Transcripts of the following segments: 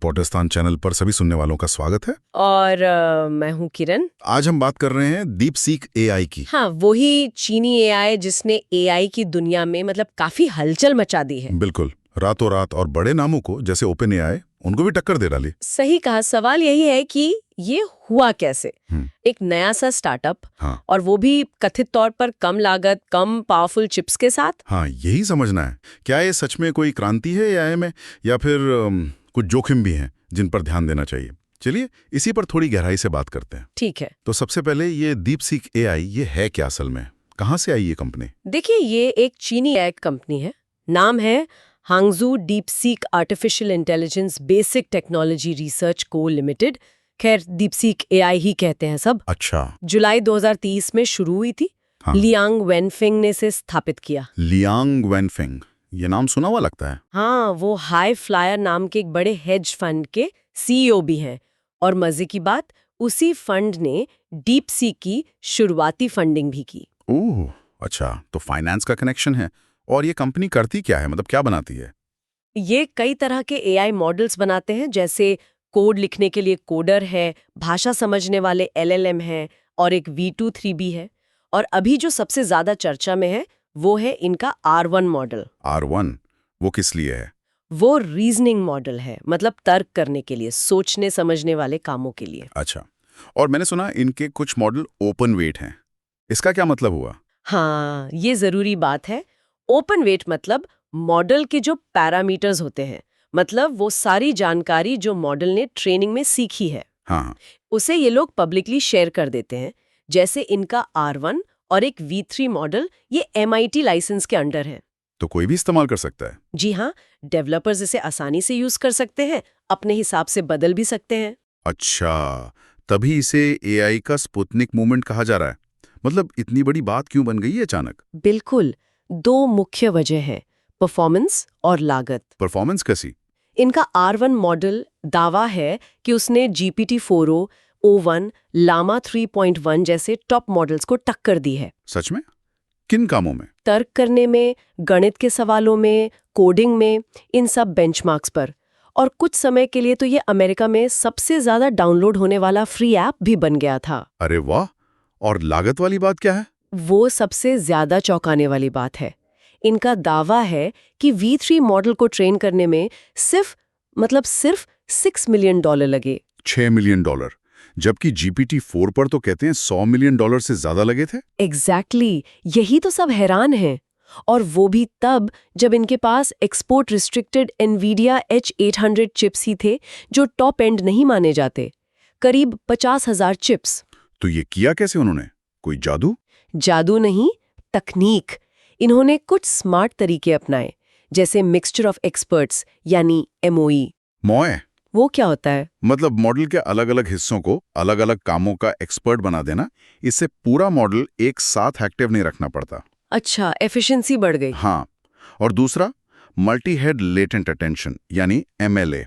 Podcast channel पर सभी सुनने वालों का स्वागत है। और मैं हूँ किरण। आज हम बात कर रहे हैं DeepSeek AI की। हाँ, वही चीनी एआई जिसने एआई की दुनिया में मतलब काफी हलचल मचा दी है। बिल्कुल, रातों रात और बड़े नामों को जैसे OpenAI उनको भी टक्कर दे डाली। सही कहा। सवाल यही है कि ये हुआ कैसे। एक नया सा स्टार्टअप, हाँ और वो भी कथित तौर पर कम लागत, कम पावरफुल चिप्स के साथ। हाँ, यही समझना है। क्या ये सच में कोई क्रांति है AI में, या फिर कुछ जोखिम भी हैं जिन पर ध्यान देना चाहिए? चलिए इसी पर थोड़ी गहराई से बात करते हैं। ठीक है। तो सबसे पहले ये DeepSeek AI ये है क्या असल में? कहाँ से आई ये कंपनी? देखिए, ये एक चीनी एआई कंपनी है। नाम है हांगजू DeepSeek artificial intelligence basic technology research को लिमिटेड। खैर, डीपसीक एआई ही कहते हैं सब। अच्छा। जुलाई 2030 में शुरू हुई थी। हाँ। लियांग वेनफिंग ने इसे स्थापित किया। लियांग वेनफिंग, ये नाम सुना हुआ लगता है। हाँ, वो हाई फ्लायर नाम के एक बड़े हेज फंड के सीईओ भी हैं। और मजे की बात, उसी फंड ने डीपसीक की शुरुआती फंडिंग भी की। ओह अच्छा, तो फाइनेंस का कनेक्शन है। और ये कंपनी करती क्या है, मतलब क्या बनाती है? ये कई तरह के एआई मॉडल्स बनाते हैं, जैसे कोड लिखने के लिए कोडर है, भाषा समझने वाले एलएलएम हैं, और एक V23 भी है। और अभी जो सबसे ज्यादा चर्चा में है वो है इनका R1 मॉडल। R1 वो किस लिए है? वो रीजनिंग मॉडल है, मतलब तर्क करने के लिए, सोचने समझने वाले कामों के लिए। अच्छा, और मैंने सुना इनके कुछ मॉडल ओपन वेट हैं। इसका क्या मतलब हुआ? हाँ, ये जरूरी बात है। ओपन वेट मतलब मॉडल के जो पैरामीटर्स होते हैं, मतलब वो सारी जानकारी जो मॉडल ने ट्रेनिंग में सीखी है, हाँ। उसे ये लोग पब्लिकली शेयर कर देते हैं। जैसे इनका R1 और एक V3 मॉडल, ये MIT लाइसेंस के अंडर है। तो कोई भी इस्तेमाल कर सकता है? जी हाँ, डेवलपर्स इसे आसानी से यूज कर सकते हैं, अपने हिसाब से बदल भी सकते हैं। अच्छा, तभी इसे AI का स्पुतनिक मूवमेंट कहा जा रहा है। मतलब इतनी बड़ी बात क्यों बन गई है अचानक? बिल्कुल, दो मुख्य वजह हैं, परफॉर्मेंस और लागत। परफॉर्मेंस कैसी? इनका R1 मॉडल दावा है कि उसने GPT-4o, O1, लामा 3.1 जैसे टॉप मॉडल्स को टक्कर दी है। सच में? किन कामों में? तर्क करने में, गणित के सवालों में, कोडिंग में, इन सब बेंचमार्क्स पर। और कुछ समय के लिए तो ये अमेरिका में सबसे ज्यादा डाउनलोड होने वाला फ्री ऐप भी बन गया था। अरे वाह! और लागत वाली बात क्या है? वो सबसे ज्यादा चौंकाने वाली बात है। इनका दावा है कि V3 मॉडल को ट्रेन करने में सिर्फ $6 मिलियन लगे। $6 मिलियन, जबकि GPT-4 पर तो कहते हैं $100 मिलियन से ज्यादा लगे थे। एग्जैक्टली, यही तो सब हैरान हैं। और वो भी तब जब इनके पास export restricted Nvidia H800 chips ही थे, जो टॉप एंड नहीं माने जाते। करीब 50,000 चिप्स। तो ये किया कैसे उन्होंने? कोई जादू? जादू नहीं, तकनीक। इन्होंने कुछ स्मार्ट तरीके अपनाए, जैसे मिक्सचर ऑफ एक्सपर्ट्स यानी MOE। मोए? वो क्या होता है? मतलब मॉडल के अलग अलग हिस्सों को अलग अलग कामों का एक्सपर्ट बना देना। इससे पूरा मॉडल एक साथ एक्टिव नहीं रखना पड़ता। अच्छा, एफिशिएंसी बढ़ गई। हाँ, और दूसरा मल्टी हेड लेटेंट अटेंशन यानी MLA।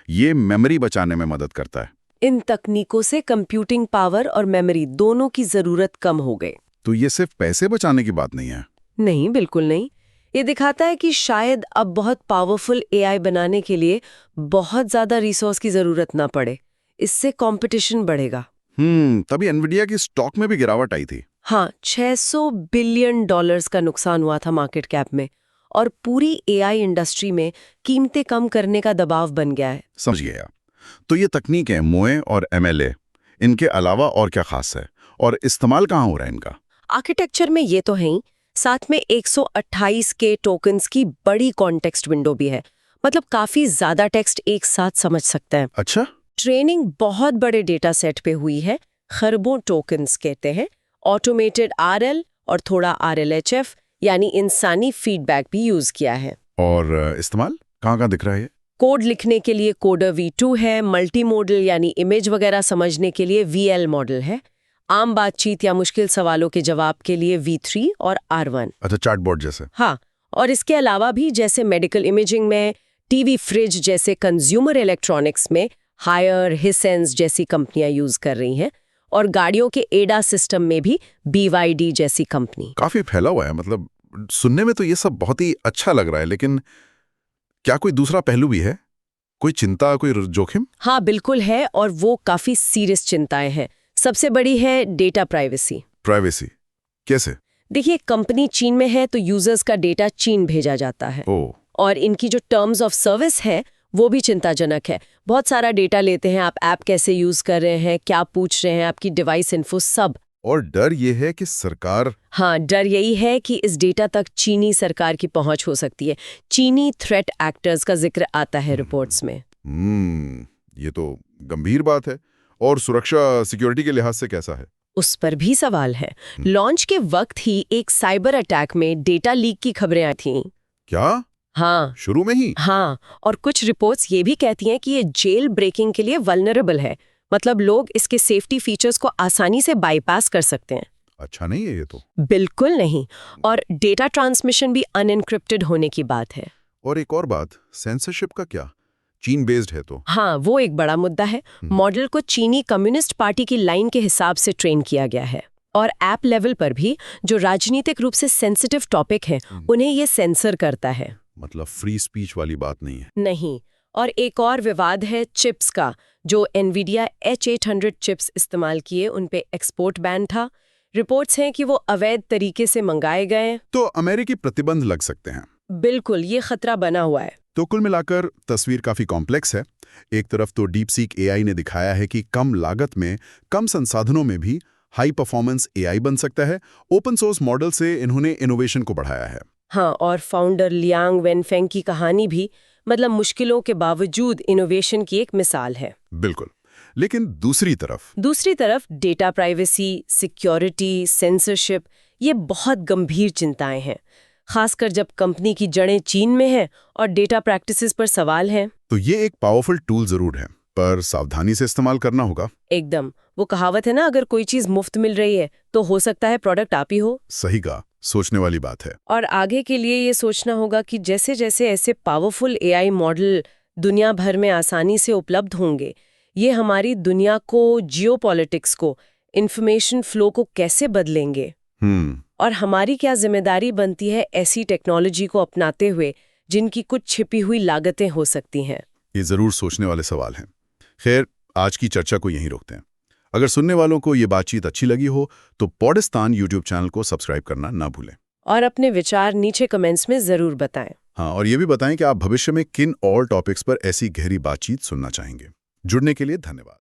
ये मेमोरी बचाने में मदद करता है। इन तकनीकों से कंप्यूटिंग पावर और मेमोरी दोनों की जरूरत कम हो गई। तो ये सिर्फ पैसे बचाने की बात नहीं है। नहीं, बिल्कुल नहीं। ये दिखाता है कि शायद अब बहुत पावरफुल एआई बनाने के लिए बहुत ज्यादा रिसोर्स की जरूरत ना पड़े। इससे कंपटीशन बढ़ेगा। तभी एनवीडिया की स्टॉक में भी गिरावट आई थी। हाँ, $600 बिलियन का नुकसान हुआ था मार्केट कैप में। और पूरी एआई इंडस्ट्री में कीमतें कम करने का दबाव बन गया है। समझ गया। तो ये तकनीकें मोए और MLA, इनके अलावा और क्या खास है, और इस्तेमाल कहाँ हो रहा है इनका? आर्किटेक्चर में ये तो है ही, साथ में 128 के टोकन्स की बड़ी कॉन्टेक्स्ट विंडो भी है। मतलब काफी ज्यादा टेक्स्ट एक साथ समझ सकते हैं। अच्छा। ट्रेनिंग बहुत बड़े डेटा सेट पे हुई है, खरबों टोकन्स कहते हैं। ऑटोमेटेड RL और थोड़ा RLHF यानी इंसानी फीडबैक भी यूज किया है। और इस्तेमाल कहाँ कहाँ दिख रहा है ये? कोड लिखने के लिए कोडर V2 है, मल्टी मॉडल यानी इमेज वगैरह समझने के लिए VL मॉडल है, आम बातचीत या मुश्किल सवालों के जवाब के लिए V3 और R1। अच्छा, चैटबॉट जैसे। हाँ, और इसके अलावा भी जैसे मेडिकल इमेजिंग में, टीवी फ्रिज जैसे कंज्यूमर इलेक्ट्रॉनिक्स में हायर, हिसेंस जैसी कंपनियां यूज कर रही हैं, और गाड़ियों के एडा सिस्टम में भी BYD जैसी कंपनी। काफी फैला हुआ है। मतलब सुनने में तो ये सब बहुत ही अच्छा लग रहा है, लेकिन क्या कोई दूसरा पहलू भी है? कोई चिंता, कोई जोखिम? हाँ बिल्कुल है, और वो काफी सीरियस चिंताएं हैं। सबसे बड़ी है डेटा प्राइवेसी। प्राइवेसी कैसे? देखिए, कंपनी चीन में है तो यूजर्स का डेटा चीन भेजा जाता है, ओ, और इनकी जो टर्म्स ऑफ सर्विस है वो भी चिंताजनक है। बहुत सारा डेटा लेते हैं, आप ऐप कैसे यूज कर रहे हैं, क्या पूछ रहे हैं, आपकी डिवाइस इन्फो, सब। और डर ये है कि सरकार... हाँ, डर यही है कि इस डेटा तक चीनी सरकार की पहुंच हो सकती है। चीनी थ्रेट एक्टर्स का जिक्र आता है रिपोर्ट्स में। ये तो गंभीर बात है। और सुरक्षा, सिक्योरिटी के लिहाज से कैसा है? उस पर भी सवाल है। लॉन्च के वक्त ही एक साइबर अटैक में डेटा लीक की खबरें आई थीं। क्या? हाँ, शुरू में ही? हाँ, और कुछ रिपोर्ट्स ये भी कहती हैं कि ये जेल ब्रेकिंग के लिए वल्नरेबल है। मतलब लोग इसके सेफ्टी फीचर्स को आसानी से बाईपास कर सकते हैं। अच्छा नहीं है ये तो। बिल्कुल नहीं। और डेटा ट्रांसमिशन भी अनएन्क्रिप्टेड होने की बात है। और एक और बात, सेंसरशिप का क्या? चीन बेस्ड है तो। हाँ, वो एक बड़ा मुद्दा है। मॉडल को चीनी कम्युनिस्ट पार्टी की लाइन के हिसाब से ट्रेन किया गया है, और ऐप लेवल पर भी जो राजनीतिक रूप से सेंसिटिव टॉपिक हैं, उन्हें ये सेंसर करता है। मतलब फ्री स्पीच वाली बात नहीं है? नहीं। और एक और विवाद है चिप्स का। जो एनवीडिया H800 चिप्स इस्तेमाल किए, उन पे एक्सपोर्ट बैन था। रिपोर्ट्स हैं कि वो अवैध तरीके से मंगाए गए। तो अमेरिकी प्रतिबंध लग सकते हैं। बिल्कुल, ये खतरा बना हुआ है। तो कुल मिलाकर तस्वीर काफी कॉम्प्लेक्स है। एक तरफ तो डीपसीक एआई ने दिखाया है कि कम लागत में, कम संसाधनों में भी हाई परफॉर्मेंस एआई बन सकता है। ओपन सोर्स मॉडल से इन्होंने इनोवेशन को बढ़ाया है। हाँ, और फाउंडर लियांग वेनफेंग की कहानी भी, मतलब मुश्किलों के बावजूद इनोवेशन की एक मिसाल है। बिल्कुल। लेकिन दूसरी तरफ डेटा प्राइवेसी, सिक्योरिटी, सेंसरशिप, ये बहुत गंभीर चिंताएं हैं। खासकर जब कंपनी की जड़ें चीन में हैं और डेटा प्रैक्टिसेस पर सवाल हैं। तो ये एक पावरफुल टूल जरूर है, पर सावधानी से इस्तेमाल करना होगा। एकदम। वो कहावत है ना, अगर कोई चीज मुफ्त मिल रही है तो हो सकता है प्रोडक्ट आप ही हो। सही कहा, सोचने वाली बात है। और आगे के लिए ये सोचना होगा कि जैसे जैसे ऐसे पावरफुल एआई मॉडल दुनिया भर में आसानी से उपलब्ध होंगे, ये हमारी दुनिया को, जियोपॉलिटिक्स को, इंफॉर्मेशन फ्लो को कैसे बदलेंगे। और हमारी क्या जिम्मेदारी बनती है ऐसी टेक्नोलॉजी को अपनाते हुए जिनकी कुछ छिपी हुई लागतें हो सकती हैं। ये जरूर सोचने वाले सवाल हैं। खैर, आज की चर्चा को यहीं रोकते हैं। अगर सुनने वालों को ये बातचीत अच्छी लगी हो तो पॉडिस्तान यूट्यूब चैनल को सब्सक्राइब करना ना भूलें। और अपने विचार नीचे कमेंट्स में जरूर बताएं। हाँ, और ये भी बताएं कि आप भविष्य में किन और टॉपिक्स पर ऐसी गहरी बातचीत सुनना चाहेंगे। जुड़ने के लिए धन्यवाद।